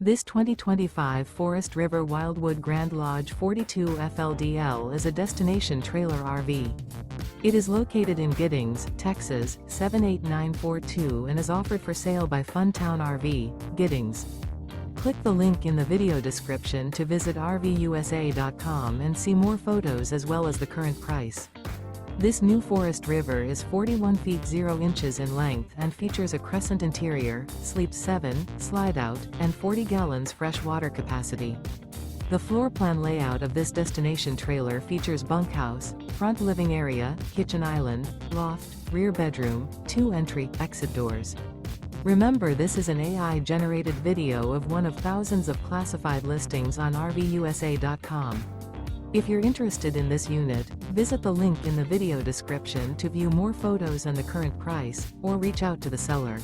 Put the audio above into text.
This 2025 Forest River Wildwood Grand Lodge 42 FLDL is a destination trailer RV. It is located in Giddings, Texas, 78942 and is offered for sale by Funtown RV, Giddings. Click the link in the video description to visit RVUSA.com and see more photos as well as the current price. This new Forest River is 41 feet 0 inches in length and features a CRESCENT interior, sleeps 7, Slideout, and 40 gallons fresh water capacity. The floor plan layout of this destination trailer features bunkhouse, front living area, kitchen island, loft, rear bedroom, 2 entry/exit doors. Remember, this is an AI-generated video of one of thousands of classified listings on RVUSA.com. If you're interested in this unit, visit the link in the video description to view more photos and the current price, or reach out to the seller.